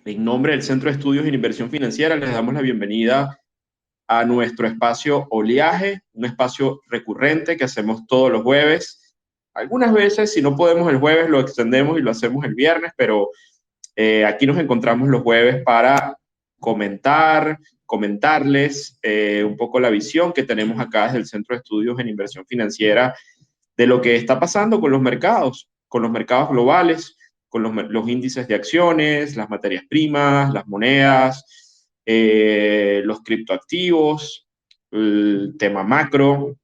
En nombre del Centro de Estudios en Inversión Financiera, les damos la bienvenida a nuestro espacio Oleaje, un espacio recurrente que hacemos todos los jueves. Algunas veces, si no podemos el jueves, lo extendemos y lo hacemos el viernes, pero aquí nos encontramos los jueves para comentarles un poco la visión que tenemos acá desde el Centro de Estudios en Inversión Financiera de lo que está pasando con los mercados globales, con los índices de acciones, las materias primas, las monedas, los criptoactivos, el tema macro.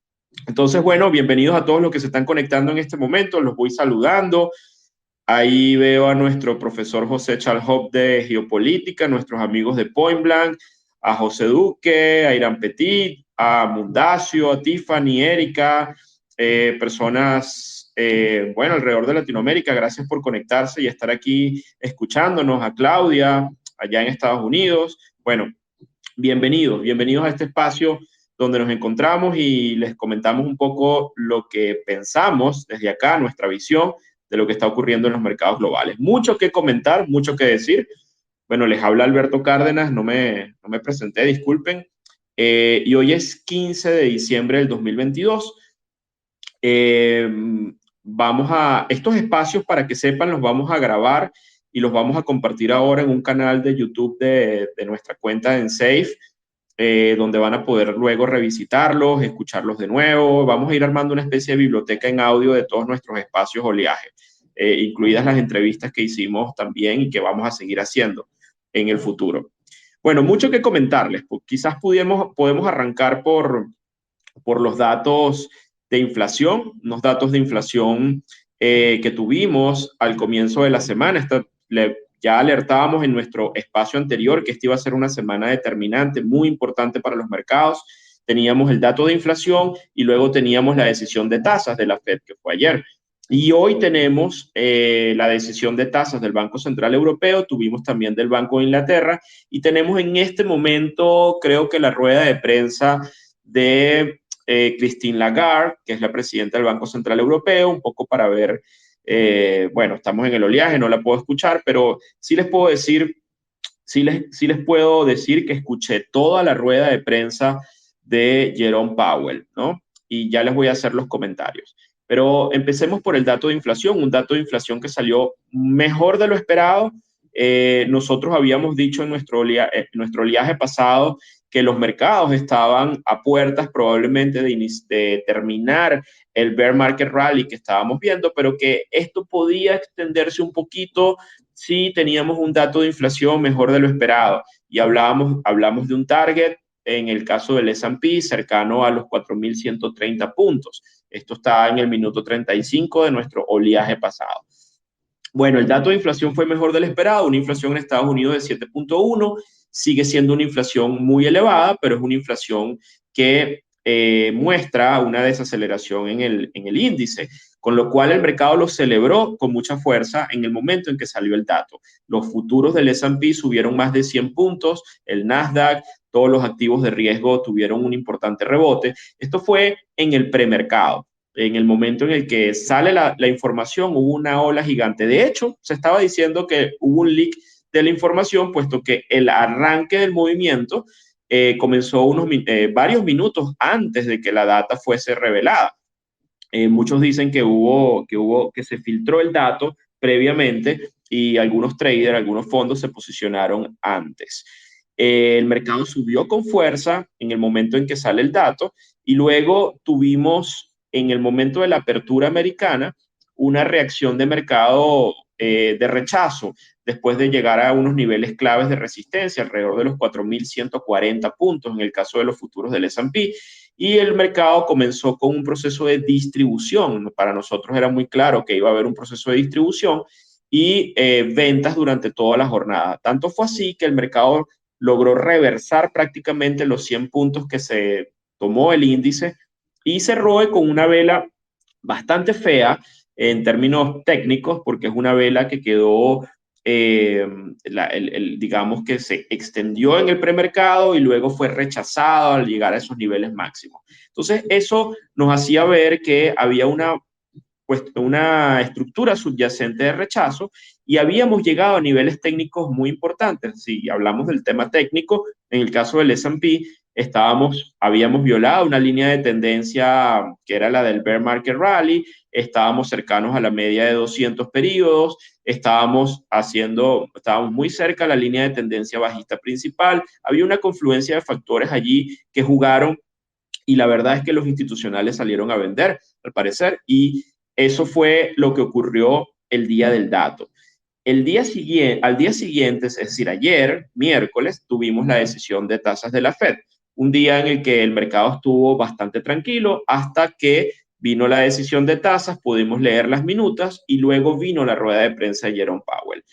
Entonces, bueno, bienvenidos a todos los que se están conectando en este momento, los voy saludando. Ahí veo a nuestro profesor José Chalhop de Geopolítica, nuestros amigos de Point Blank, a José Duque, a Irán Petit, a Mundacio, a Tiffany, Erika, personas, bueno, alrededor de Latinoamérica. Gracias por conectarse y estar aquí escuchándonos. A Claudia, allá en Estados Unidos. Bueno, bienvenidos a este espacio donde nos encontramos y les comentamos un poco lo que pensamos desde acá, nuestra visión de lo que está ocurriendo en los mercados globales. Mucho que comentar, mucho que decir. Bueno, les habla Alberto Cárdenas, no me presenté, disculpen. Y hoy es 15 de diciembre del 2022. Eh, estos espacios, para que sepan, los vamos a grabar y los vamos a compartir ahora en un canal de YouTube de nuestra cuenta en Safe, donde van a poder luego revisitarlos, escucharlos de nuevo. Vamos a ir armando una especie de biblioteca en audio de todos nuestros espacios oleaje, incluidas las entrevistas que hicimos también y que vamos a seguir haciendo en el futuro. Bueno, mucho que comentarles. Pues quizás podemos arrancar por los datos de inflación, unos datos de inflación que tuvimos al comienzo de la semana. Ya alertábamos en nuestro espacio anterior que esta iba a ser una semana determinante, muy importante para los mercados. Teníamos el dato de inflación y luego teníamos la decisión de tasas de la Fed, que fue ayer. Y hoy tenemos la decisión de tasas del Banco Central Europeo, tuvimos también del Banco de Inglaterra y tenemos en este momento, creo que la rueda de prensa de Christine Lagarde, que es la presidenta del Banco Central Europeo, un poco para ver, bueno, estamos en el oleaje, no la puedo escuchar, pero sí les puedo decir, sí les puedo decir que escuché toda la rueda de prensa de Jerome Powell, ¿no? Y ya les voy a hacer los comentarios. Pero empecemos por el dato de inflación, un dato de inflación que salió mejor de lo esperado. Nosotros habíamos dicho en nuestro oleaje pasado que los mercados estaban a puertas probablemente de terminar el bear market rally que estábamos viendo, pero que esto podía extenderse un poquito si teníamos un dato de inflación mejor de lo esperado. Y hablamos de un target, en el caso del S&P, cercano a los 4.130 puntos. Esto está en el minuto 35 de nuestro oleaje pasado. Bueno, el dato de inflación fue mejor del esperado, una inflación en Estados Unidos de 7.1, sigue siendo una inflación muy elevada, pero es una inflación que muestra una desaceleración en el índice, con lo cual el mercado lo celebró con mucha fuerza en el momento en que salió el dato. Los futuros del S&P subieron más de 100 puntos, el Nasdaq, todos los activos de riesgo tuvieron un importante rebote. Esto fue en el premercado. En el momento en el que sale la información, hubo una ola gigante. De hecho, se estaba diciendo que hubo un leak de la información, puesto que el arranque del movimiento comenzó varios minutos antes de que la data fuese revelada. Muchos dicen que se filtró el dato previamente y algunos traders, algunos fondos se posicionaron antes. El mercado subió con fuerza en el momento en que sale el dato y luego tuvimos en el momento de la apertura americana una reacción de mercado de rechazo después de llegar a unos niveles claves de resistencia alrededor de los 4.140 puntos en el caso de los futuros del S&P, y el mercado comenzó con un proceso de distribución. Para nosotros era muy claro que iba a haber un proceso de distribución y ventas durante toda la jornada. Tanto fue así que el mercado logró reversar prácticamente los 100 puntos que se tomó el índice y cerró con una vela bastante fea en términos técnicos, porque es una vela que quedó, digamos que se extendió en el premercado y luego fue rechazado al llegar a esos niveles máximos. Entonces, eso nos hacía ver que había una estructura subyacente de rechazo y habíamos llegado a niveles técnicos muy importantes. Si hablamos del tema técnico, en el caso del S&P, habíamos violado una línea de tendencia que era la del bear market rally, estábamos cercanos a la media de 200 periodos, estábamos muy cerca a la línea de tendencia bajista principal, había una confluencia de factores allí que jugaron y la verdad es que los institucionales salieron a vender, al parecer, y eso fue lo que ocurrió el día del dato. Al día siguiente, es decir, ayer, miércoles, tuvimos la decisión de tasas de la Fed. Un día en el que el mercado estuvo bastante tranquilo hasta que vino la decisión de tasas, pudimos leer las minutas y luego vino la rueda de prensa de Jerome Powell.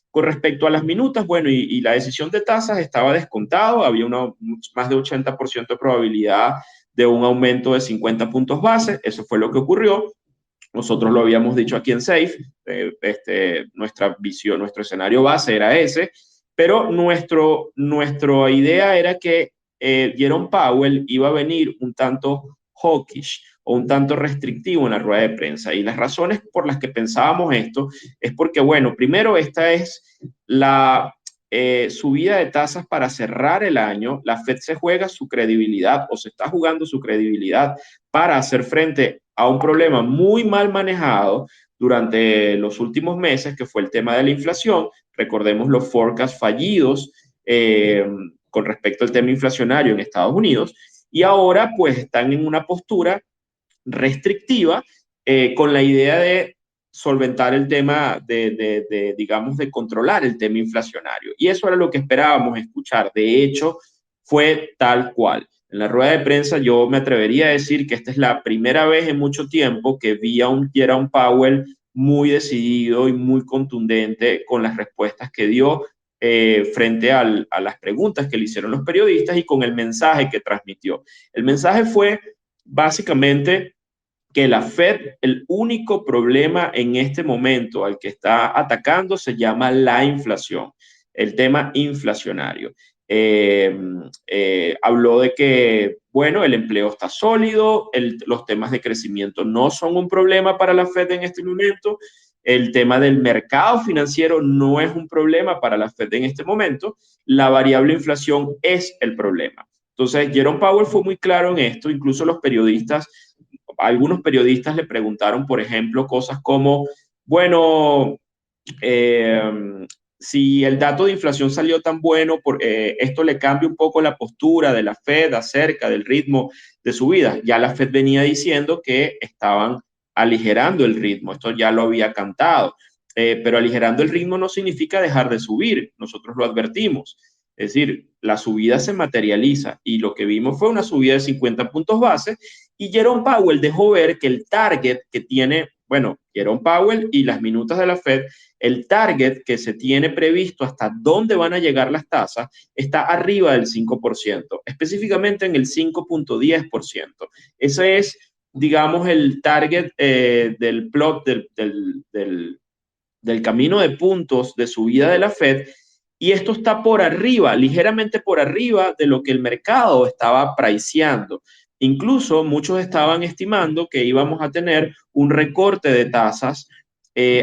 Con respecto a las minutas, bueno, y la decisión de tasas estaba descontado, había más de 80% de probabilidad de un aumento de 50 puntos base, eso fue lo que ocurrió. Nosotros lo habíamos dicho aquí en Safe, nuestra visión, nuestro escenario base era ese, pero nuestra idea era que Jerome Powell iba a venir un tanto hawkish o un tanto restrictivo en la rueda de prensa. Y las razones por las que pensábamos esto es porque, bueno, primero esta es la subida de tasas para cerrar el año. La Fed se juega su credibilidad o se está jugando su credibilidad para hacer frente a un problema muy mal manejado durante los últimos meses, que fue el tema de la inflación. Recordemos los forecasts fallidos con respecto al tema inflacionario en Estados Unidos, y ahora pues están en una postura restrictiva con la idea de solventar el tema digamos, de controlar el tema inflacionario. Y eso era lo que esperábamos escuchar. De hecho, fue tal cual. En la rueda de prensa yo me atrevería a decir que esta es la primera vez en mucho tiempo que vi a un Jerome Powell muy decidido y muy contundente con las respuestas que dio frente a las preguntas que le hicieron los periodistas y con el mensaje que transmitió. El mensaje fue básicamente que la Fed, el único problema en este momento al que está atacando se llama la inflación, el tema inflacionario. Habló de que, bueno, el empleo está sólido, los temas de crecimiento no son un problema para la Fed en este momento, el tema del mercado financiero no es un problema para la Fed en este momento, la variable inflación es el problema. Entonces, Jerome Powell fue muy claro en esto, incluso algunos periodistas le preguntaron, por ejemplo, cosas como, bueno, si el dato de inflación salió tan bueno, esto le cambia un poco la postura de la Fed acerca del ritmo de subida. Ya la Fed venía diciendo que estaban aligerando el ritmo, esto ya lo había cantado, pero aligerando el ritmo no significa dejar de subir, nosotros lo advertimos. Es decir, la subida se materializa y lo que vimos fue una subida de 50 puntos base y Jerome Powell dejó ver que el target que tiene, bueno, Jerome Powell y las minutas de la Fed, el target que se tiene previsto hasta dónde van a llegar las tasas está arriba del 5%, específicamente en el 5.10%. Ese es, digamos, el target del plot del camino de puntos de subida de la Fed. Y esto está por arriba, ligeramente por arriba de lo que el mercado estaba priceando. Incluso muchos estaban estimando que íbamos a tener un recorte de tasas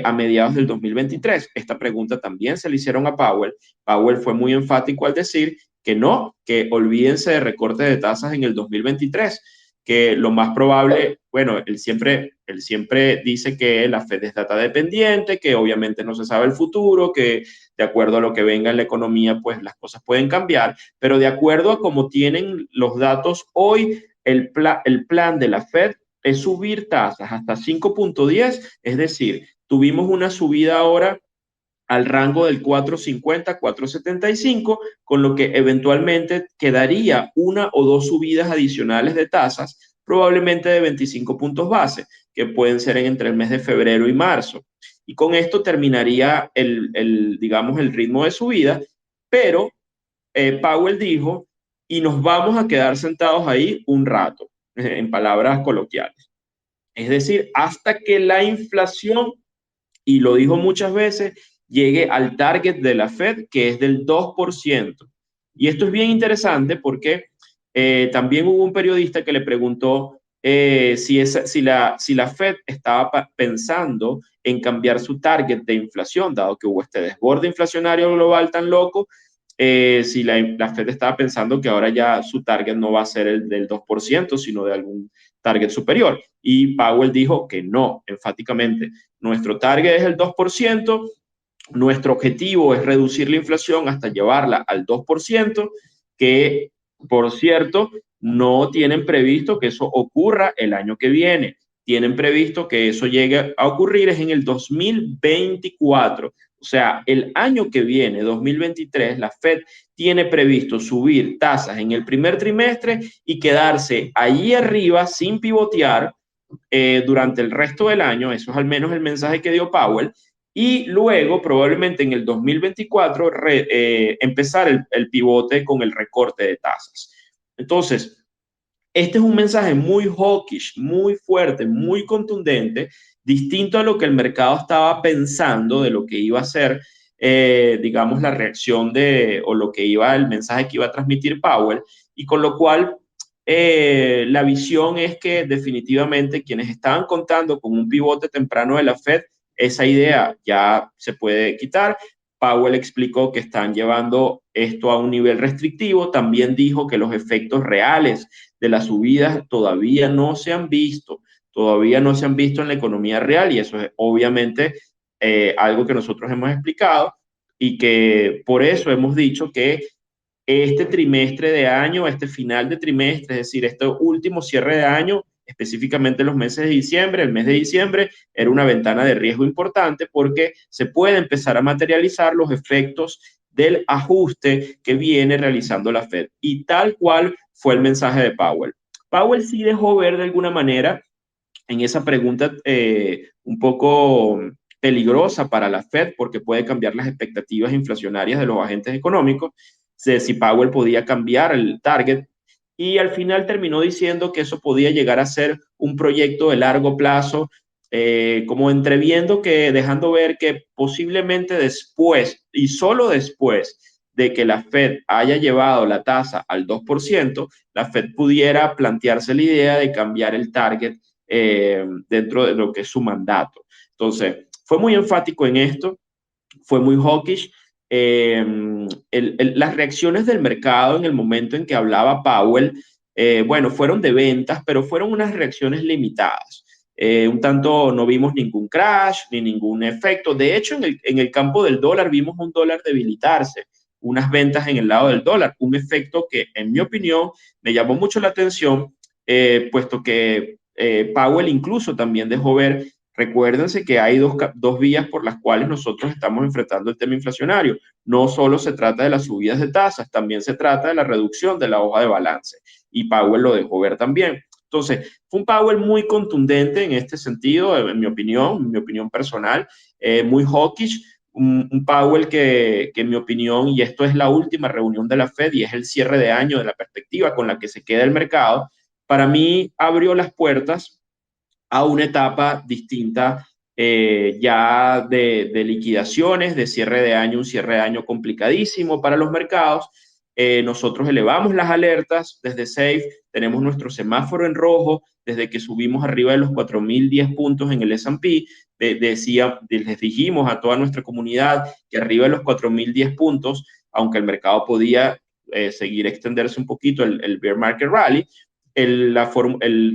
a mediados del 2023. Esta pregunta también se le hicieron a Powell. Powell fue muy enfático al decir que no, que olvídense de recorte de tasas en el 2023, que lo más probable, bueno, él siempre dice que la Fed es data dependiente, que obviamente no se sabe el futuro, que de acuerdo a lo que venga en la economía, pues las cosas pueden cambiar, pero de acuerdo a cómo tienen los datos hoy, el plan de la Fed es subir tasas hasta 5.10, es decir, tuvimos una subida ahora al rango del 4.50, 4.75, con lo que eventualmente quedaría una o dos subidas adicionales de tasas, probablemente de 25 puntos base, que pueden ser entre el mes de febrero y marzo. Y con esto terminaría digamos, el ritmo de subida, pero Powell dijo, y nos vamos a quedar sentados ahí un rato, en palabras coloquiales. Es decir, hasta que la inflación, y lo dijo muchas veces, llegue al target de la Fed, que es del 2%. Y esto es bien interesante porque también hubo un periodista que le preguntó, si la Fed estaba pensando en cambiar su target de inflación, dado que hubo este desborde inflacionario global tan loco, si la Fed estaba pensando que ahora ya su target no va a ser el del 2%, sino de algún target superior. Y Powell dijo que no, enfáticamente. Nuestro target es el 2%, nuestro objetivo es reducir la inflación hasta llevarla al 2%, que, por cierto, no tienen previsto que eso ocurra el año que viene. Tienen previsto que eso llegue a ocurrir es en el 2024. O sea, el año que viene, 2023, la Fed tiene previsto subir tasas en el primer trimestre y quedarse allí arriba sin pivotear durante el resto del año. Eso es al menos el mensaje que dio Powell. Y luego, probablemente en el 2024, empezar el pivote con el recorte de tasas. Entonces, este es un mensaje muy hawkish, muy fuerte, muy contundente, distinto a lo que el mercado estaba pensando de lo que iba a ser, digamos, la reacción o lo que iba, el mensaje que iba a transmitir Powell, y con lo cual la visión es que definitivamente quienes estaban contando con un pivote temprano de la Fed, esa idea ya se puede quitar. Powell explicó que están llevando esto a un nivel restrictivo. También dijo que los efectos reales de las subidas todavía no se han visto en la economía real, y eso es obviamente algo que nosotros hemos explicado y que por eso hemos dicho que este trimestre de año, este final de trimestre, es decir, este último cierre de año, específicamente los meses de diciembre, el mes de diciembre, era una ventana de riesgo importante porque se puede empezar a materializar los efectos del ajuste que viene realizando la Fed. Y tal cual fue el mensaje de Powell. Powell sí dejó ver de alguna manera en esa pregunta un poco peligrosa para la Fed porque puede cambiar las expectativas inflacionarias de los agentes económicos, si Powell podía cambiar el target, y al final terminó diciendo que eso podía llegar a ser un proyecto de largo plazo, como entreviendo que, dejando ver que posiblemente después, y solo después de que la Fed haya llevado la tasa al 2%, la Fed pudiera plantearse la idea de cambiar el target dentro de lo que es su mandato. Entonces, fue muy enfático en esto, fue muy hawkish. Las reacciones del mercado en el momento en que hablaba Powell, bueno, fueron de ventas, pero fueron unas reacciones limitadas. Un tanto no vimos ningún crash ni ningún efecto. De hecho, en el campo del dólar vimos un dólar debilitarse, unas ventas en el lado del dólar, un efecto que, en mi opinión, me llamó mucho la atención, puesto que Powell incluso también dejó ver. Recuérdense que hay dos vías por las cuales nosotros estamos enfrentando el tema inflacionario. No solo se trata de las subidas de tasas, también se trata de la reducción de la hoja de balance. Y Powell lo dejó ver también. Entonces, fue un Powell muy contundente en este sentido, en mi opinión personal, muy hawkish. Un Powell que, en mi opinión, y esto es la última reunión de la Fed y es el cierre de año de la perspectiva con la que se queda el mercado, para mí abrió las puertas a una etapa distinta, ya de liquidaciones, de cierre de año, un cierre de año complicadísimo para los mercados. Nosotros elevamos las alertas desde SAFE, tenemos nuestro semáforo en rojo desde que subimos arriba de los 4.010 puntos en el S&P. Les dijimos a toda nuestra comunidad que arriba de los 4.010 puntos, aunque el mercado podía seguir extenderse un poquito el bear market rally, el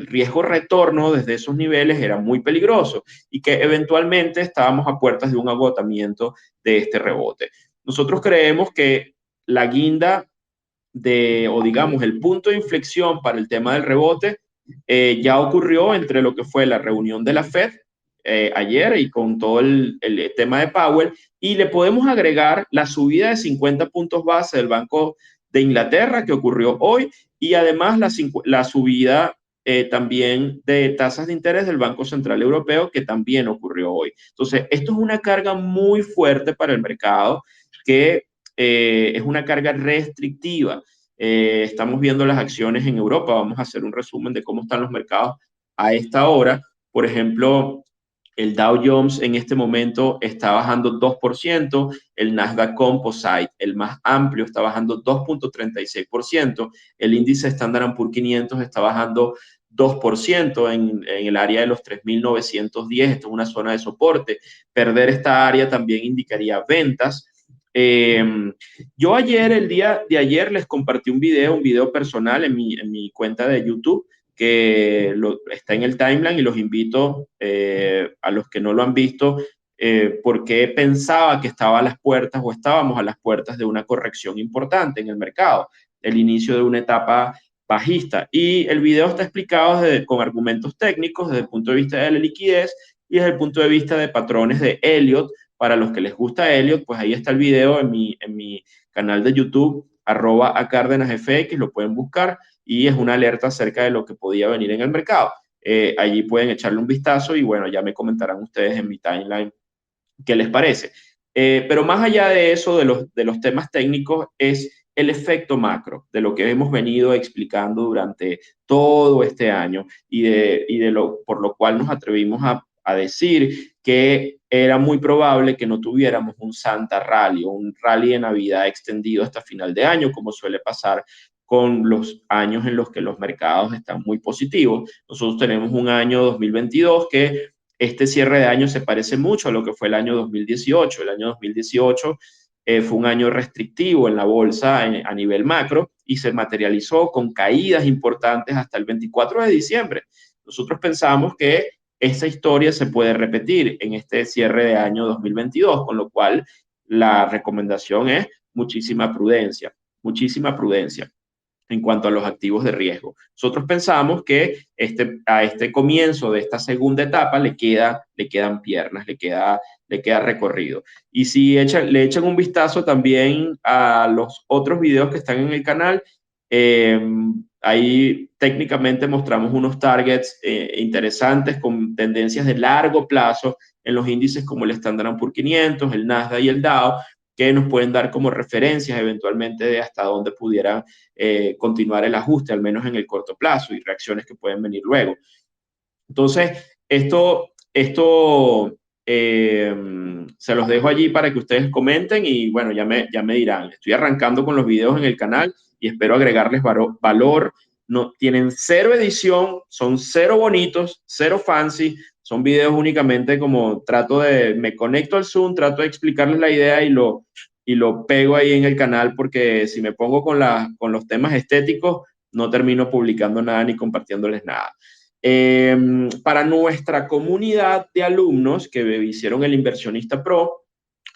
riesgo retorno desde esos niveles era muy peligroso y que eventualmente estábamos a puertas de un agotamiento de este rebote. Nosotros creemos que la guinda o digamos el punto de inflexión para el tema del rebote ya ocurrió entre lo que fue la reunión de la Fed ayer y con todo el tema de Powell, y le podemos agregar la subida de 50 puntos base del Banco de Inglaterra que ocurrió hoy, y además la subida también de tasas de interés del Banco Central Europeo que también ocurrió hoy. Entonces, esto es una carga muy fuerte para el mercado, que es una carga restrictiva. Estamos viendo las acciones en Europa. Vamos a hacer un resumen de cómo están los mercados a esta hora. Por ejemplo, el Dow Jones en este momento está bajando 2%, el Nasdaq Composite, el más amplio, está bajando 2.36%, el índice Standard & Poor's 500 está bajando 2% en el área de los 3.910. Esto es una zona de soporte. Perder esta área también indicaría ventas. Yo el día de ayer, les compartí un video personal en mi cuenta de YouTube, que está en el timeline, y los invito a los que no lo han visto, porque pensaba que estaba a las puertas, o estábamos a las puertas de una corrección importante en el mercado, el inicio de una etapa bajista. Y el video está explicado con argumentos técnicos desde el punto de vista de la liquidez y desde el punto de vista de patrones de Elliott. Para los que les gusta Elliott, pues ahí está el video en mi canal de YouTube, @acárdenasfx, lo pueden buscar, y es una alerta acerca de lo que podía venir en el mercado. Allí pueden echarle un vistazo y bueno, ya me comentarán ustedes en mi timeline qué les parece. Pero más allá de eso, de los temas técnicos, es el efecto macro, de lo que hemos venido explicando durante todo este año, por lo cual nos atrevimos a decir que era muy probable que no tuviéramos un Santa Rally, o un rally de Navidad extendido hasta final de año, como suele pasar con los años en los que los mercados están muy positivos. Nosotros tenemos un año 2022 que este cierre de año se parece mucho a lo que fue el año 2018. El año 2018 fue un año restrictivo en la bolsa a nivel macro, y se materializó con caídas importantes hasta el 24 de diciembre. Nosotros pensamos que esa historia se puede repetir en este cierre de año 2022, con lo cual la recomendación es muchísima prudencia en cuanto a los activos de riesgo. Nosotros pensamos que a este comienzo de esta segunda etapa le quedan piernas, le queda recorrido. Y si le echan un vistazo también a los otros videos que están en el canal, ahí técnicamente mostramos unos targets interesantes con tendencias de largo plazo en los índices como el Standard & Poor's 500, el Nasdaq y el Dow, que nos pueden dar como referencias eventualmente de hasta dónde pudiera continuar el ajuste, al menos en el corto plazo, y reacciones que pueden venir luego. Entonces, esto se los dejo allí para que ustedes comenten, y bueno, ya me dirán. Estoy arrancando con los videos en el canal y espero agregarles valor. No, tienen cero edición, son cero bonitos, cero fancy, son videos únicamente como me conecto al Zoom, trato de explicarles la idea y lo pego ahí en el canal, porque si me pongo con los temas estéticos, no termino publicando nada ni compartiéndoles nada. Para nuestra comunidad de alumnos que hicieron el Inversionista Pro,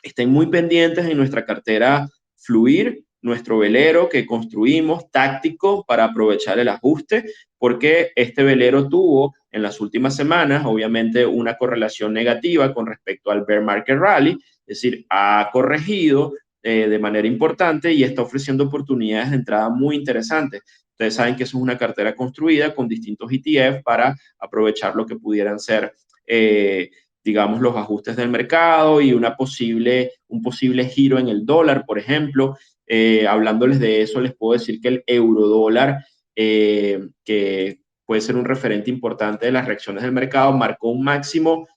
estén muy pendientes en nuestra cartera Fluir, nuestro velero que construimos táctico para aprovechar el ajuste, porque este velero tuvo en las últimas semanas, obviamente, una correlación negativa con respecto al bear market rally, es decir, ha corregido de manera importante y está ofreciendo oportunidades de entrada muy interesantes. Ustedes saben que eso es una cartera construida con distintos ETF para aprovechar lo que pudieran ser digamos, los ajustes del mercado y un posible giro en el dólar, por ejemplo. Hablándoles de eso, les puedo decir que el eurodólar, que puede ser un referente importante de las reacciones del mercado, marcó un máximo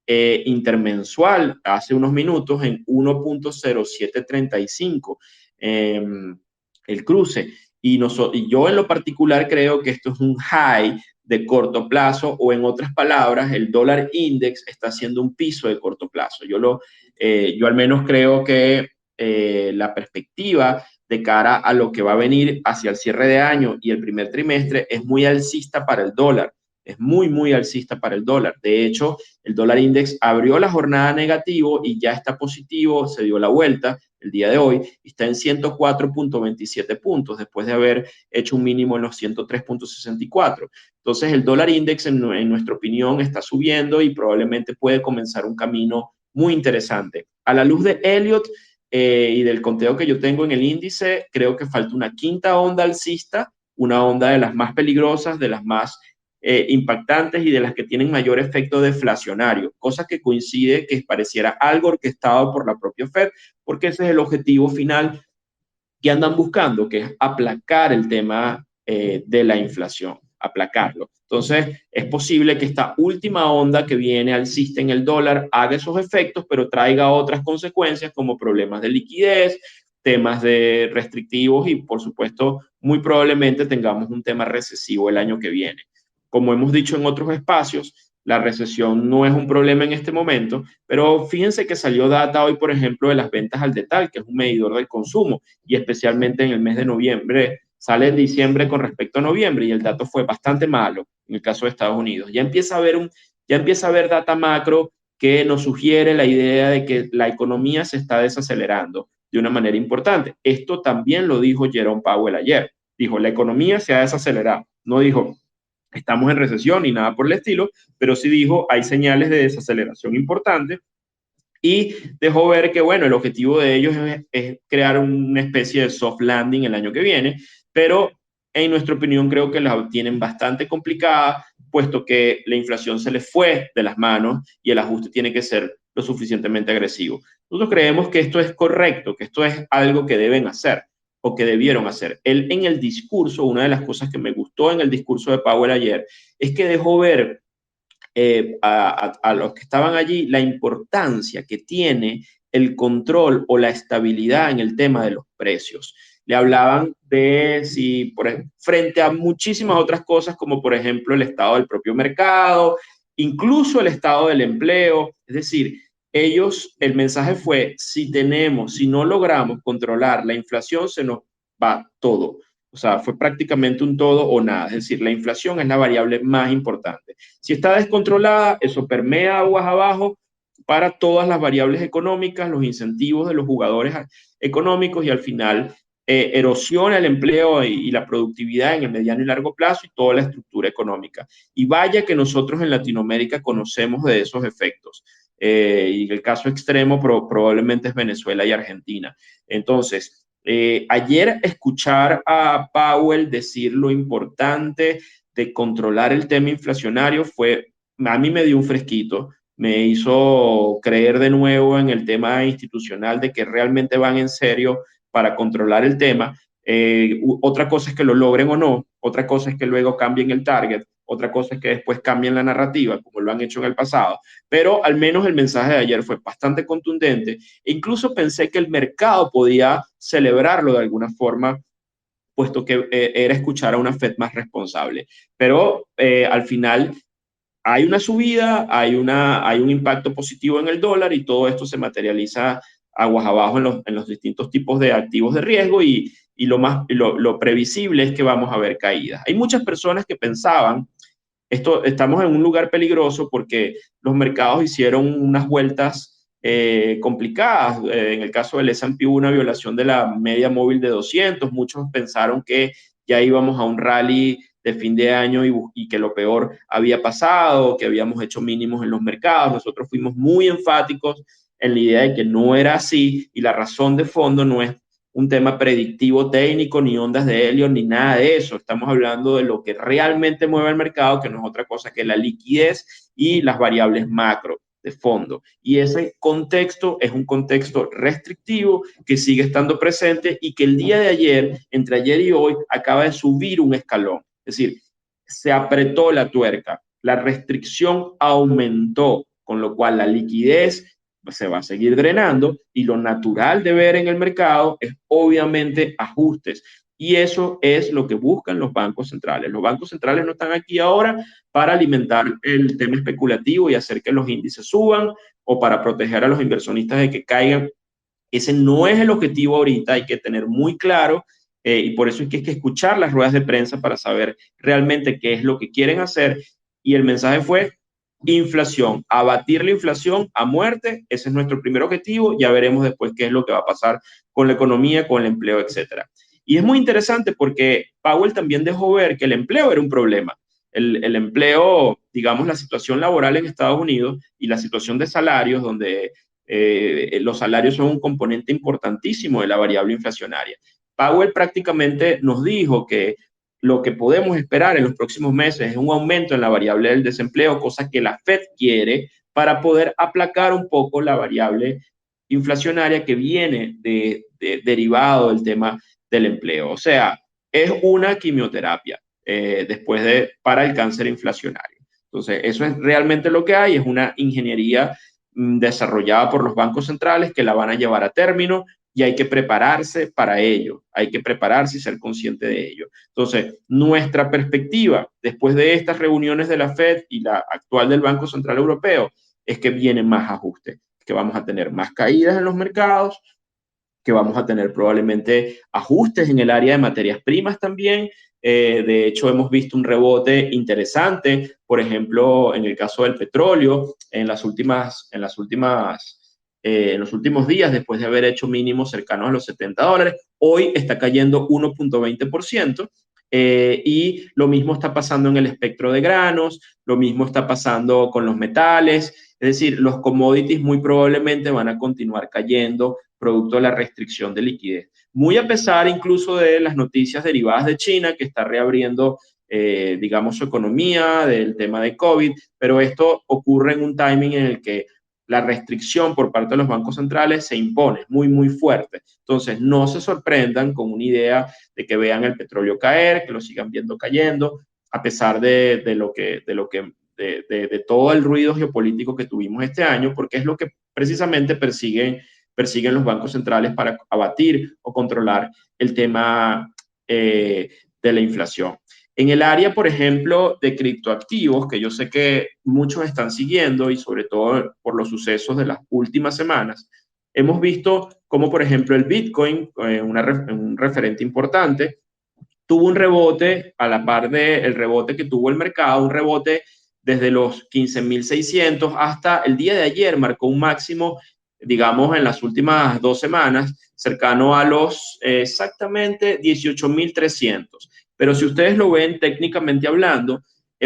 intermensual hace unos minutos en 1.0735, el cruce. Y yo en lo particular creo que esto es un high de corto plazo, o en otras palabras, el dólar index está haciendo un piso de corto plazo. Yo al menos creo que la perspectiva de cara a lo que va a venir hacia el cierre de año y el primer trimestre es muy alcista para el dólar. Es muy alcista para el dólar. De hecho, el dólar index abrió la jornada negativo y ya está positivo, se dio la vuelta el día de hoy, está en 104.27 puntos después de haber hecho un mínimo en los 103.64. Entonces, el dólar index, en nuestra opinión, está subiendo y probablemente puede comenzar un camino muy interesante. A la luz de Elliott y del conteo que yo tengo en el índice, creo que falta una quinta onda alcista, una onda de las más peligrosas, de las más impactantes y de las que tienen mayor efecto deflacionario, cosa que coincide que pareciera algo orquestado por la propia Fed, porque ese es el objetivo final que andan buscando, que es aplacar el tema de la inflación, aplacarlo. Entonces, es posible que esta última onda que viene alcista en el dólar haga esos efectos, pero traiga otras consecuencias como problemas de liquidez, temas de restrictivos y, por supuesto, muy probablemente tengamos un tema recesivo el año que viene. como hemos dicho en otros espacios, la recesión no es un problema en este momento, pero fíjense que salió data hoy, por ejemplo, de las ventas al detalle, que es un medidor del consumo, y especialmente en el mes de noviembre, sale en diciembre con respecto a noviembre, y el dato fue bastante malo en el caso de Estados Unidos. Ya empieza a haber data macro que nos sugiere la idea de que la economía se está desacelerando de una manera importante. Esto también lo dijo Jerome Powell ayer. Dijo, la economía se ha desacelerado. No dijo, estamos en recesión ni nada por el estilo, pero sí dijo, hay señales de desaceleración importantes y dejó ver que, bueno, el objetivo de ellos es crear una especie de soft landing el año que viene, pero en nuestra opinión creo que la tienen bastante complicada, puesto que la inflación se les fue de las manos y el ajuste tiene que ser lo suficientemente agresivo. Nosotros creemos que esto es correcto, que esto es algo que deben hacer o que debieron hacer. Él en el discurso, una de las cosas que me gustó en el discurso de Powell ayer, es que dejó ver a los que estaban allí la importancia que tiene el control o la estabilidad en el tema de los precios. Le hablaban de si, frente a muchísimas otras cosas, como por ejemplo el estado del propio mercado, incluso el estado del empleo. Es decir, el mensaje fue, si no logramos controlar la inflación, se nos va todo. O sea, fue prácticamente un todo o nada. Es decir, la inflación es la variable más importante. Si está descontrolada, eso permea aguas abajo para todas las variables económicas, los incentivos de los jugadores económicos y al final erosiona el empleo y la productividad en el mediano y largo plazo y toda la estructura económica. Y vaya que nosotros en Latinoamérica conocemos de esos efectos. Y el caso extremo probablemente es Venezuela y Argentina. Entonces, ayer escuchar a Powell decir lo importante de controlar el tema inflacionario a mí me dio un fresquito, me hizo creer de nuevo en el tema institucional de que realmente van en serio para controlar el tema. Otra cosa es que lo logren o no, otra cosa es que luego cambien el target, otra cosa es que después cambien la narrativa, como lo han hecho en el pasado, pero al menos el mensaje de ayer fue bastante contundente. E incluso pensé que el mercado podía celebrarlo de alguna forma, puesto que era escuchar a una Fed más responsable. Pero al final hay una subida, hay un impacto positivo en el dólar y todo esto se materializa aguas abajo en los distintos tipos de activos de riesgo y lo previsible es que vamos a ver caídas. Hay muchas personas que pensaban, estamos en un lugar peligroso porque los mercados hicieron unas vueltas complicadas. En el caso del S&P, una violación de la media móvil de 200. Muchos pensaron que ya íbamos a un rally de fin de año y que lo peor había pasado, que habíamos hecho mínimos en los mercados. Nosotros fuimos muy enfáticos en la idea de que no era así y la razón de fondo no es un tema predictivo técnico, ni ondas de Elliott, ni nada de eso. Estamos hablando de lo que realmente mueve el mercado, que no es otra cosa que la liquidez y las variables macro de fondo. Y ese contexto es un contexto restrictivo que sigue estando presente y que el día de ayer, entre ayer y hoy, acaba de subir un escalón. Es decir, se apretó la tuerca, la restricción aumentó, con lo cual la liquidez se va a seguir drenando y lo natural de ver en el mercado es obviamente ajustes. Y eso es lo que buscan los bancos centrales. Los bancos centrales no están aquí ahora para alimentar el tema especulativo y hacer que los índices suban o para proteger a los inversionistas de que caigan. Ese no es el objetivo ahorita, hay que tener muy claro y por eso es que hay que escuchar las ruedas de prensa para saber realmente qué es lo que quieren hacer. Y el mensaje fue inflación, abatir la inflación a muerte, ese es nuestro primer objetivo, ya veremos después qué es lo que va a pasar con la economía, con el empleo, etcétera. Y es muy interesante porque Powell también dejó ver que el empleo era un problema. El empleo, digamos, la situación laboral en Estados Unidos y la situación de salarios, donde los salarios son un componente importantísimo de la variable inflacionaria. Powell prácticamente nos dijo que lo que podemos esperar en los próximos meses es un aumento en la variable del desempleo, cosa que la Fed quiere para poder aplacar un poco la variable inflacionaria que viene derivado del tema del empleo. O sea, es una quimioterapia para el cáncer inflacionario. Entonces, eso es realmente lo que hay, es una ingeniería desarrollada por los bancos centrales que la van a llevar a término y hay que prepararse para ello, hay que prepararse y ser consciente de ello. Entonces, nuestra perspectiva después de estas reuniones de la Fed y la actual del Banco Central Europeo es que vienen más ajustes, que vamos a tener más caídas en los mercados, que vamos a tener probablemente ajustes en el área de materias primas también. De hecho, hemos visto un rebote interesante, por ejemplo, en el caso del petróleo, en los últimos días, después de haber hecho mínimos cercanos a los $70, hoy está cayendo 1.20%. Y lo mismo está pasando en el espectro de granos, lo mismo está pasando con los metales, es decir, los commodities muy probablemente van a continuar cayendo producto de la restricción de liquidez. Muy a pesar incluso de las noticias derivadas de China, que está reabriendo, digamos, su economía, del tema de COVID, pero esto ocurre en un timing en el que la restricción por parte de los bancos centrales se impone muy, muy fuerte. Entonces, no se sorprendan con una idea de que vean el petróleo caer, que lo sigan viendo cayendo, a pesar de todo el ruido geopolítico que tuvimos este año, porque es lo que precisamente persiguen los bancos centrales para abatir o controlar el tema de la inflación. En el área, por ejemplo, de criptoactivos, que yo sé que muchos están siguiendo y sobre todo por los sucesos de las últimas semanas, hemos visto como, por ejemplo, el Bitcoin, un referente importante, tuvo un rebote a la par del rebote que tuvo el mercado, un rebote desde los 15.600 hasta el día de ayer, marcó un máximo, digamos, en las últimas 2 semanas, cercano a los exactamente 18.300. Pero si ustedes lo ven técnicamente hablando,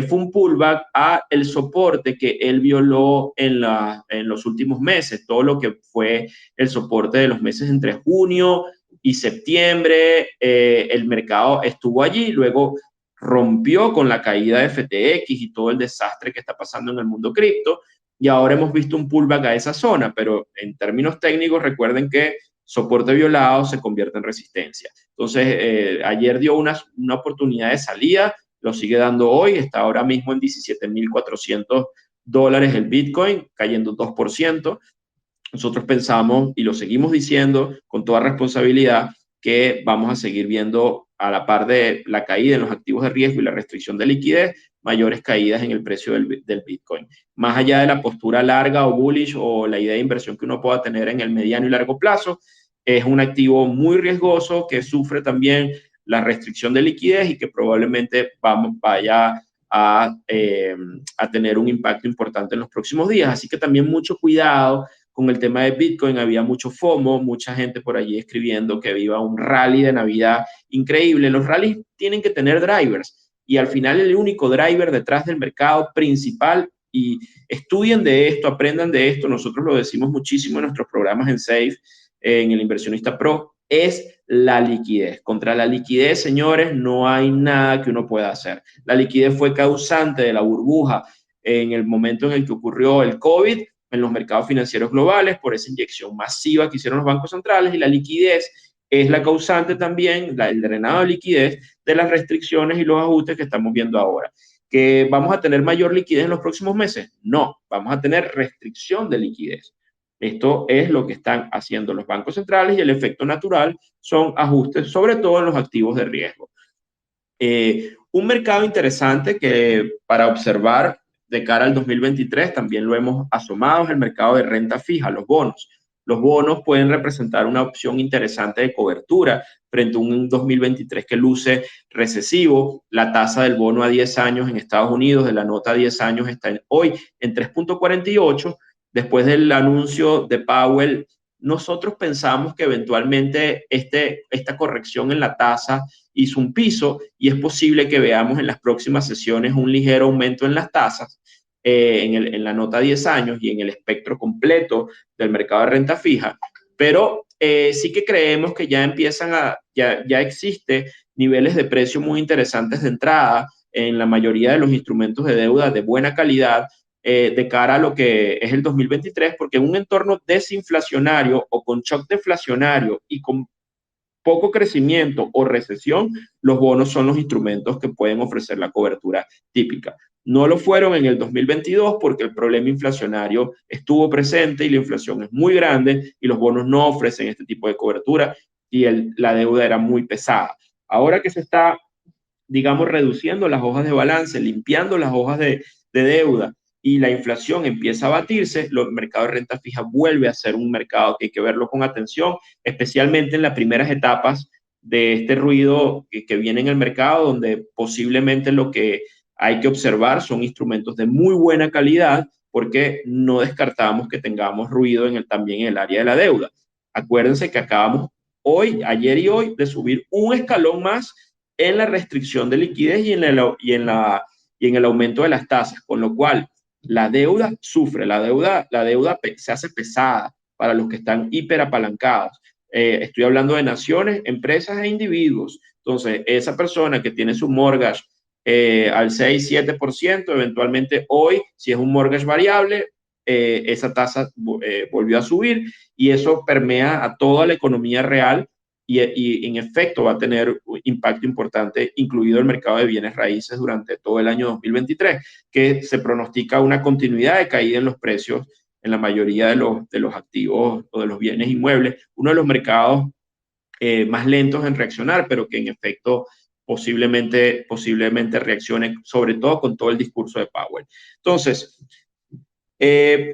fue un pullback a el soporte que él violó en los últimos meses, todo lo que fue el soporte de los meses entre junio y septiembre. El mercado estuvo allí, luego rompió con la caída de FTX y todo el desastre que está pasando en el mundo cripto, y ahora hemos visto un pullback a esa zona, pero en términos técnicos recuerden que soporte violado se convierte en resistencia. Entonces, ayer dio una oportunidad de salida, lo sigue dando hoy, está ahora mismo en $17.400 el Bitcoin, cayendo 2%. Nosotros pensamos y lo seguimos diciendo con toda responsabilidad que vamos a seguir viendo, a la par de la caída en los activos de riesgo y la restricción de liquidez, mayores caídas en el precio del Bitcoin. Más allá de la postura larga o bullish o la idea de inversión que uno pueda tener en el mediano y largo plazo, es un activo muy riesgoso que sufre también la restricción de liquidez y que probablemente vaya a tener un impacto importante en los próximos días. Así que también mucho cuidado con el tema de Bitcoin. Había mucho FOMO, mucha gente por allí escribiendo que viva un rally de Navidad increíble. Los rallies tienen que tener drivers y al final el único driver detrás del mercado principal, y estudien de esto, aprendan de esto, nosotros lo decimos muchísimo en nuestros programas en SAFE, en el Inversionista Pro, es la liquidez. Contra la liquidez, señores, no hay nada que uno pueda hacer. La liquidez fue causante de la burbuja en el momento en el que ocurrió el COVID en los mercados financieros globales por esa inyección masiva que hicieron los bancos centrales, y la liquidez es la causante también, el drenado de liquidez, de las restricciones y los ajustes que estamos viendo ahora. ¿Que vamos a tener mayor liquidez en los próximos meses? No, vamos a tener restricción de liquidez. Esto es lo que están haciendo los bancos centrales y el efecto natural son ajustes, sobre todo en los activos de riesgo. Un mercado interesante que para observar de cara al 2023 también lo hemos asomado, es el mercado de renta fija, los bonos. Los bonos pueden representar una opción interesante de cobertura frente a un 2023 que luce recesivo. La tasa del bono a 10 años en Estados Unidos, de la nota a 10 años, está hoy en 3.48. Después del anuncio de Powell, nosotros pensamos que eventualmente esta corrección en la tasa hizo un piso y es posible que veamos en las próximas sesiones un ligero aumento en las tasas, en la nota 10 años y en el espectro completo del mercado de renta fija, pero sí que creemos que ya existe niveles de precio muy interesantes de entrada en la mayoría de los instrumentos de deuda de buena calidad, de cara a lo que es el 2023, porque en un entorno desinflacionario o con shock deflacionario y con poco crecimiento o recesión, los bonos son los instrumentos que pueden ofrecer la cobertura típica. No lo fueron en el 2022 porque el problema inflacionario estuvo presente y la inflación es muy grande y los bonos no ofrecen este tipo de cobertura y la deuda era muy pesada. Ahora que se está, digamos, reduciendo las hojas de balance, limpiando las hojas de deuda y la inflación empieza a batirse, el mercado de renta fija vuelve a ser un mercado que hay que verlo con atención, especialmente en las primeras etapas de este ruido que viene en el mercado, donde posiblemente lo que hay que observar son instrumentos de muy buena calidad, porque no descartamos que tengamos ruido también en el área de la deuda. Acuérdense que acabamos hoy, ayer y hoy, de subir un escalón más en la restricción de liquidez y en el aumento de las tasas, con lo cual la deuda sufre, la deuda se hace pesada para los que están hiperapalancados. Estoy hablando de naciones, empresas e individuos. Entonces, esa persona que tiene su mortgage al 6-7%, eventualmente hoy, si es un mortgage variable, esa tasa volvió a subir y eso permea a toda la economía real y en efecto va a tener un impacto importante, incluido el mercado de bienes raíces durante todo el año 2023, que se pronostica una continuidad de caída en los precios en la mayoría de los activos o de los bienes inmuebles, uno de los mercados más lentos en reaccionar, pero que en efecto posiblemente reaccione, sobre todo con todo el discurso de Powell. Entonces,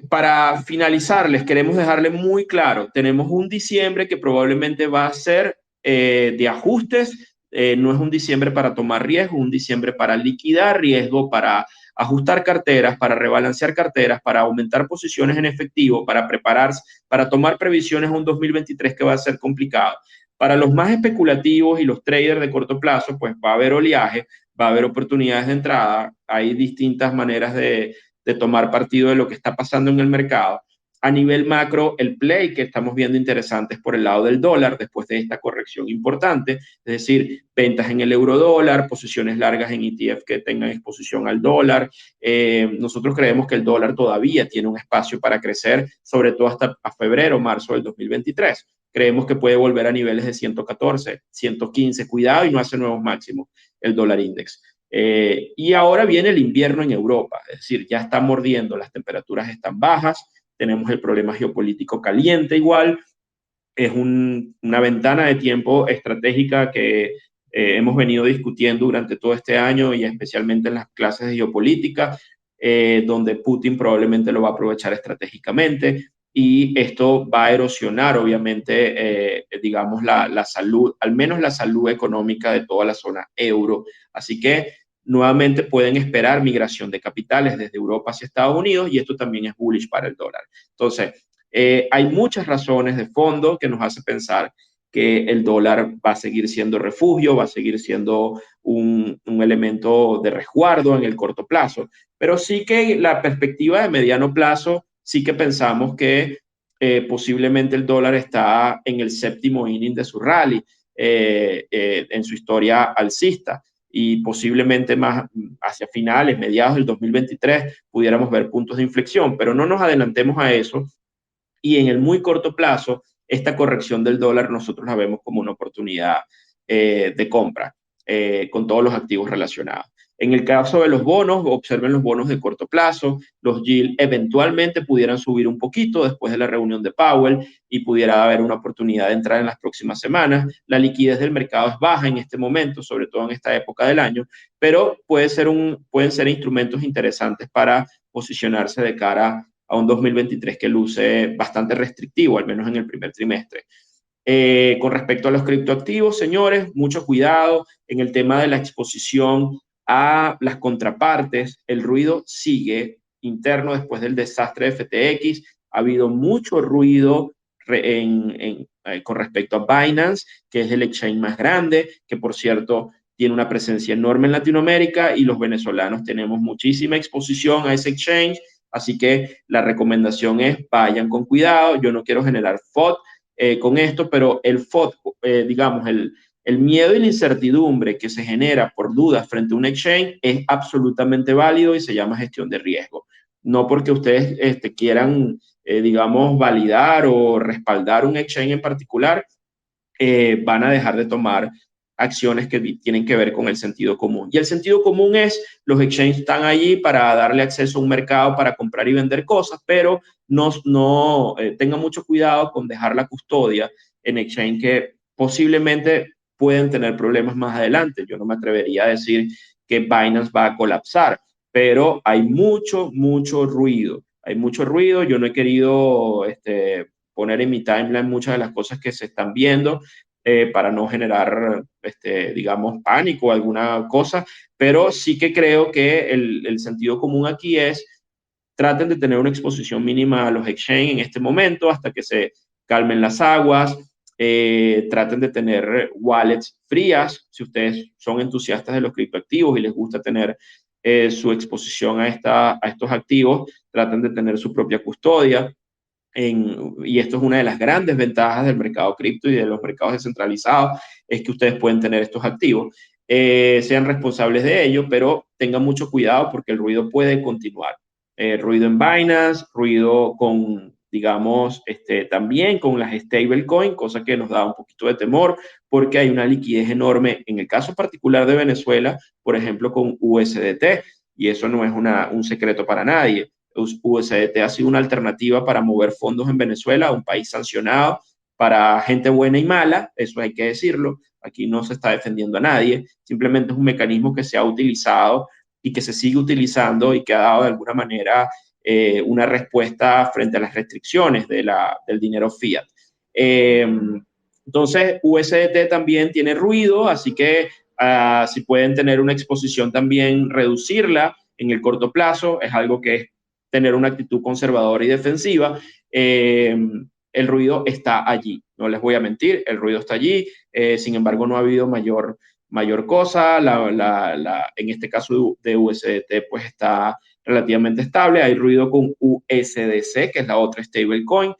para finalizar, les queremos dejarle muy claro, tenemos un diciembre que probablemente va a ser de ajustes, no es un diciembre para tomar riesgo, un diciembre para liquidar riesgo, para ajustar carteras, para rebalancear carteras, para aumentar posiciones en efectivo, para prepararse, para tomar previsiones a un 2023 que va a ser complicado. Para los más especulativos y los traders de corto plazo, pues va a haber oleaje, va a haber oportunidades de entrada, hay distintas maneras de tomar partido de lo que está pasando en el mercado. A nivel macro, el play que estamos viendo interesante es por el lado del dólar después de esta corrección importante, es decir, ventas en el euro dólar, posiciones largas en ETF que tengan exposición al dólar. Nosotros creemos que el dólar todavía tiene un espacio para crecer, sobre todo hasta a febrero, marzo del 2023. Creemos que puede volver a niveles de 114, 115, cuidado y no hace nuevos máximos el dólar index. Y ahora viene el invierno en Europa, es decir, ya está mordiendo, las temperaturas están bajas, tenemos el problema geopolítico caliente igual, es una ventana de tiempo estratégica que hemos venido discutiendo durante todo este año y especialmente en las clases de geopolítica, donde Putin probablemente lo va a aprovechar estratégicamente y esto va a erosionar obviamente, digamos, la salud, al menos la salud económica de toda la zona euro. Así que nuevamente pueden esperar migración de capitales desde Europa hacia Estados Unidos y esto también es bullish para el dólar. Entonces, hay muchas razones de fondo que nos hace pensar que el dólar va a seguir siendo refugio, va a seguir siendo un elemento de resguardo en el corto plazo, pero sí que la perspectiva de mediano plazo, sí que pensamos que posiblemente el dólar está en el séptimo inning de su rally, en su historia alcista y posiblemente más hacia finales, mediados del 2023, pudiéramos ver puntos de inflexión, pero no nos adelantemos a eso y en el muy corto plazo, esta corrección del dólar nosotros la vemos como una oportunidad de compra con todos los activos relacionados. En el caso de los bonos, observen los bonos de corto plazo, los yield eventualmente pudieran subir un poquito después de la reunión de Powell y pudiera haber una oportunidad de entrar en las próximas semanas. La liquidez del mercado es baja en este momento, sobre todo en esta época del año, pero pueden ser instrumentos interesantes para posicionarse de cara a un 2023 que luce bastante restrictivo, al menos en el primer trimestre. Con respecto a los criptoactivos, señores, mucho cuidado en el tema de la exposición a las contrapartes. El ruido sigue interno después del desastre de FTX. Ha habido mucho ruido con respecto a Binance, que es el exchange más grande, que por cierto tiene una presencia enorme en Latinoamérica y los venezolanos tenemos muchísima exposición a ese exchange. Así que la recomendación es vayan con cuidado. Yo no quiero generar FOD con esto, pero el FOD, digamos, el miedo y la incertidumbre que se genera por dudas frente a un exchange es absolutamente válido y se llama gestión de riesgo. No porque ustedes quieran, digamos, validar o respaldar un exchange en particular, van a dejar de tomar acciones que tienen que ver con el sentido común. Y el sentido común es, los exchanges están allí para darle acceso a un mercado para comprar y vender cosas, pero no tengan mucho cuidado con dejar la custodia en exchange que posiblemente pueden tener problemas más adelante. Yo no me atrevería a decir que Binance va a colapsar, pero hay mucho ruido. Hay mucho ruido. Yo no he querido poner en mi timeline muchas de las cosas que se están viendo para no generar, digamos, pánico o alguna cosa, pero sí que creo que el sentido común aquí es traten de tener una exposición mínima a los exchanges en este momento hasta que se calmen las aguas. Traten de tener wallets frías. Si ustedes son entusiastas de los criptoactivos y les gusta tener su exposición a estos activos, traten de tener su propia custodia. Y esto es una de las grandes ventajas del mercado cripto y de los mercados descentralizados, es que ustedes pueden tener estos activos. Sean responsables de ello, pero tengan mucho cuidado porque el ruido puede continuar. Ruido en Binance, ruido con, digamos, también con las stablecoin, cosa que nos da un poquito de temor porque hay una liquidez enorme, en el caso particular de Venezuela, por ejemplo, con USDT, y eso no es un secreto para nadie. USDT ha sido una alternativa para mover fondos en Venezuela, un país sancionado para gente buena y mala, eso hay que decirlo. Aquí no se está defendiendo a nadie, simplemente es un mecanismo que se ha utilizado y que se sigue utilizando y que ha dado de alguna manera una respuesta frente a las restricciones del dinero fiat. Entonces, USDT también tiene ruido, así que si pueden tener una exposición también, reducirla en el corto plazo, es algo que es tener una actitud conservadora y defensiva. El ruido está allí, no les voy a mentir, el ruido está allí, sin embargo no ha habido mayor cosa, en este caso de USDT pues está relativamente estable, hay ruido con USDC, que es la otra stablecoin,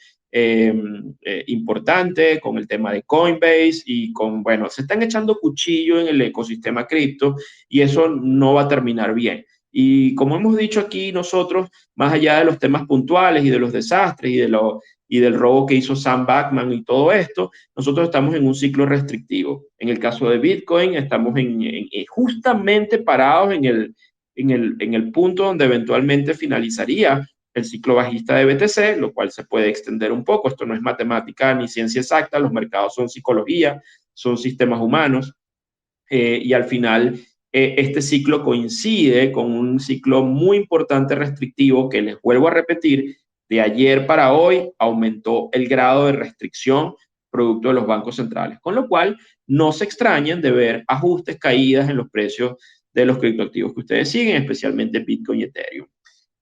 importante con el tema de Coinbase y bueno, se están echando cuchillo en el ecosistema cripto y eso no va a terminar bien. Y como hemos dicho aquí nosotros, más allá de los temas puntuales y de los desastres y del robo que hizo Sam Bankman y todo esto, nosotros estamos en un ciclo restrictivo. En el caso de Bitcoin, estamos justamente parados en el punto donde eventualmente finalizaría el ciclo bajista de BTC, lo cual se puede extender un poco. Esto no es matemática ni ciencia exacta, los mercados son psicología, son sistemas humanos, y al final este ciclo coincide con un ciclo muy importante restrictivo que, les vuelvo a repetir, de ayer para hoy aumentó el grado de restricción producto de los bancos centrales, con lo cual no se extrañen de ver ajustes, caídas en los precios de los criptoactivos que ustedes siguen, especialmente Bitcoin y Ethereum.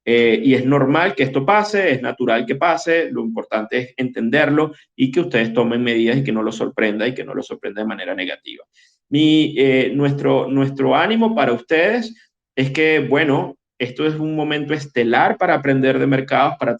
Y es normal que esto pase, es natural que pase, lo importante es entenderlo y que ustedes tomen medidas y que no los sorprenda y que no los sorprenda de manera negativa. Nuestro ánimo para ustedes es que, bueno, esto es un momento estelar para aprender de mercados, para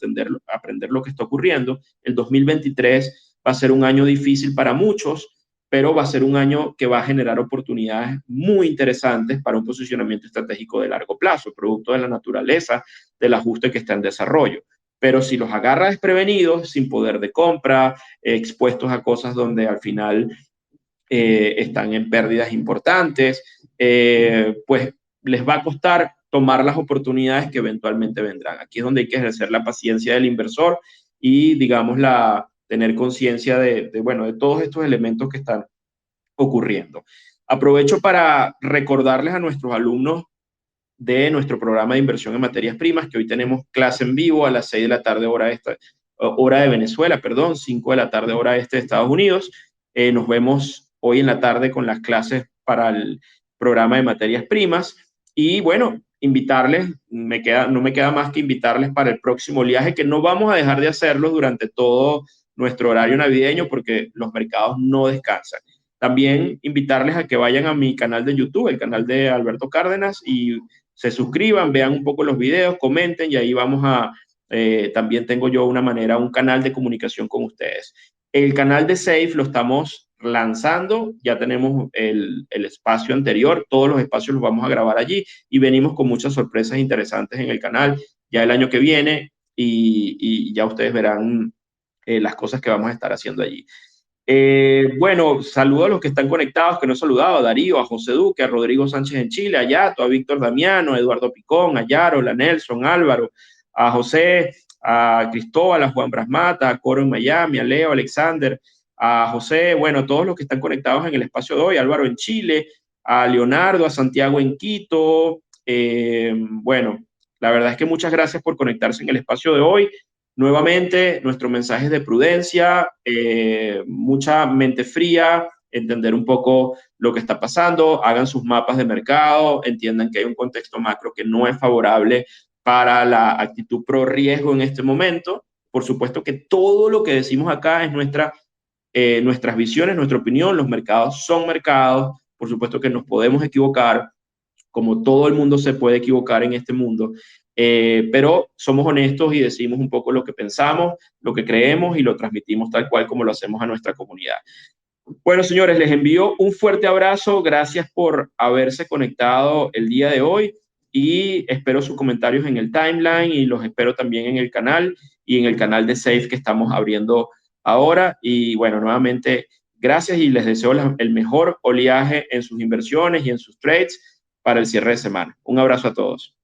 aprender lo que está ocurriendo. El 2023 va a ser un año difícil para muchos, pero va a ser un año que va a generar oportunidades muy interesantes para un posicionamiento estratégico de largo plazo, producto de la naturaleza del ajuste que está en desarrollo. Pero si los agarra desprevenidos, sin poder de compra, expuestos a cosas donde al final están en pérdidas importantes, pues les va a costar tomar las oportunidades que eventualmente vendrán. Aquí es donde hay que ejercer la paciencia del inversor y, digamos, tener conciencia bueno, de todos estos elementos que están ocurriendo. Aprovecho para recordarles a nuestros alumnos de nuestro programa de inversión en materias primas, que hoy tenemos clase en vivo a las 6 de la tarde hora de Venezuela, perdón, 5 de la tarde hora este de Estados Unidos. Nos vemos hoy en la tarde con las clases para el programa de materias primas. Y bueno, invitarles, no me queda más que invitarles para el próximo viaje, que no vamos a dejar de hacerlo durante todo nuestro horario navideño porque los mercados no descansan. También invitarles a que vayan a mi canal de YouTube, el canal de Alberto Cárdenas, y se suscriban, vean un poco los videos, comenten y ahí también tengo yo un canal de comunicación con ustedes. El canal de Safe lo estamos lanzando, ya tenemos el espacio anterior, todos los espacios los vamos a grabar allí y venimos con muchas sorpresas interesantes en el canal ya el año que viene y ya ustedes verán las cosas que vamos a estar haciendo allí. Bueno, saludo a los que están conectados, que no he saludado, a Darío, a José Duque, a Rodrigo Sánchez en Chile, a Yato, a Víctor Damiano, a Eduardo Picón, a Yaro, a Nelson, Álvaro, a José, a Cristóbal, a Juan Brasmata, a Coro en Miami, a Leo, a Alexander, a José, bueno, todos los que están conectados en el espacio de hoy, a Álvaro en Chile, a Leonardo, a Santiago en Quito. Bueno, la verdad es que muchas gracias por conectarse en el espacio de hoy. Nuevamente, nuestro mensaje es de prudencia, mucha mente fría, entender un poco lo que está pasando, hagan sus mapas de mercado, entiendan que hay un contexto macro que no es favorable para la actitud pro riesgo en este momento. Por supuesto que todo lo que decimos acá es nuestras visiones, nuestra opinión, los mercados son mercados, por supuesto que nos podemos equivocar, como todo el mundo se puede equivocar en este mundo, pero somos honestos y decimos un poco lo que pensamos, lo que creemos y lo transmitimos tal cual como lo hacemos a nuestra comunidad. Bueno, señores, les envío un fuerte abrazo, gracias por haberse conectado el día de hoy y espero sus comentarios en el timeline y los espero también en el canal y en el canal de Safe que estamos abriendo ahora. Y bueno, nuevamente, gracias y les deseo el mejor oleaje en sus inversiones y en sus trades para el cierre de semana. Un abrazo a todos.